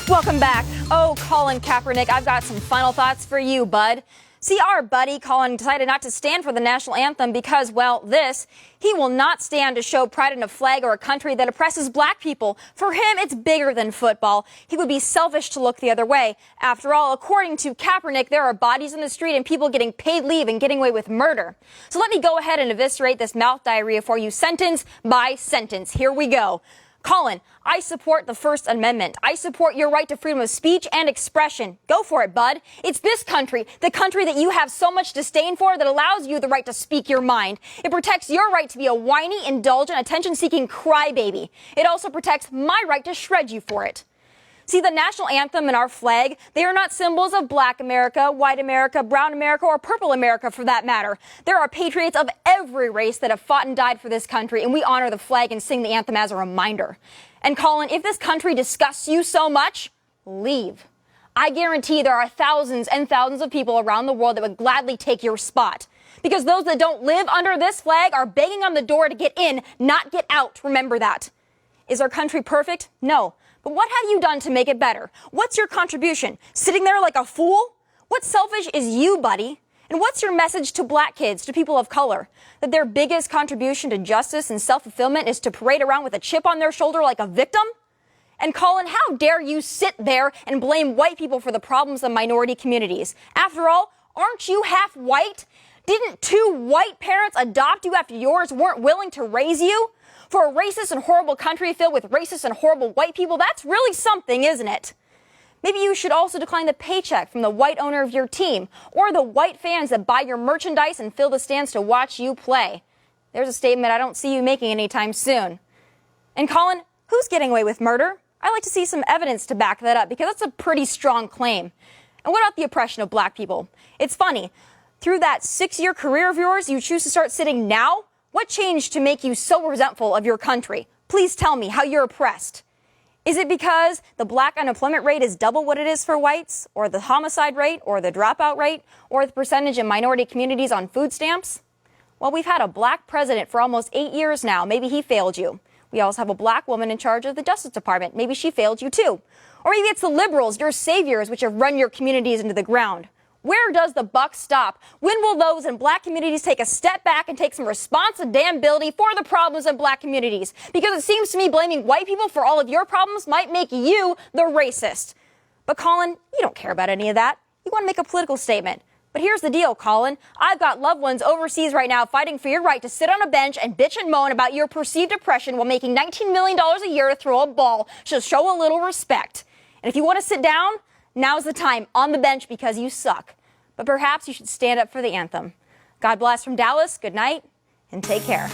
Welcome back. Oh, Colin Kaepernick, I've got some final thoughts for you, bud. See, our buddy Colin decided not to stand for the national anthem because, well, he will not stand to show pride in a flag or a country that oppresses black people. For him, it's bigger than football. He would be selfish to look the other way. After all, according to Kaepernick, there are bodies in the street and people getting paid leave and getting away with murder. So let me go ahead and eviscerate this mouth diarrhea for you sentence by sentence. Here we go. Colin, I support the First Amendment. I support your right to freedom of speech and expression. Go for it, bud. It's this country, the country that you have so much disdain for, that allows you the right to speak your mind. It protects your right to be a whiny, indulgent, attention-seeking crybaby. It also protects my right to shred you for it. See, the national anthem and our flag, they are not symbols of black America, white America, brown America, or purple America for that matter. There are patriots of every race that have fought and died for this country, and we honor the flag and sing the anthem as a reminder. And Colin, if this country disgusts you so much, leave. I guarantee there are thousands and thousands of people around the world that would gladly take your spot. Because those that don't live under this flag are begging on the door to get in, not get out. Remember that. Is our country perfect? No. But what have you done to make it better? What's your contribution? Sitting there like a fool? What selfish is you, buddy? And what's your message to black kids, to people of color? That their biggest contribution to justice and self-fulfillment is to parade around with a chip on their shoulder like a victim? And Colin, how dare you sit there and blame white people for the problems of minority communities? After all, aren't you half white? Didn't two white parents adopt you after yours weren't willing to raise you? For a racist and horrible country filled with racist and horrible white people, that's really something, isn't it? Maybe you should also decline the paycheck from the white owner of your team or the white fans that buy your merchandise and fill the stands to watch you play. There's a statement I don't see you making anytime soon. And Colin, who's getting away with murder? I'd like to see some evidence to back that up because that's a pretty strong claim. And what about the oppression of black people? It's funny. Through that 6-year career of yours, you choose to start sitting now? What changed to make you so resentful of your country? Please tell me how you're oppressed. Is it because the black unemployment rate is double what it is for whites, or the homicide rate, or the dropout rate, or the percentage in minority communities on food stamps? Well, we've had a black president for almost 8 years now. Maybe he failed you. We also have a black woman in charge of the Justice Department. Maybe she failed you too. Or maybe it's the liberals, your saviors, which have run your communities into the ground. Where does the buck stop? When will those in black communities take a step back and take some responsibility for the problems in black communities? Because it seems to me blaming white people for all of your problems might make you the racist. But Colin, you don't care about any of that. You want to make a political statement. But here's the deal, Colin. I've got loved ones overseas right now fighting for your right to sit on a bench and bitch and moan about your perceived oppression while making $19 million a year to throw a ball. So show a little respect. And if you want to sit down, now's the time on the bench because you suck. But perhaps you should stand up for the anthem. God bless from Dallas. Good night and take care.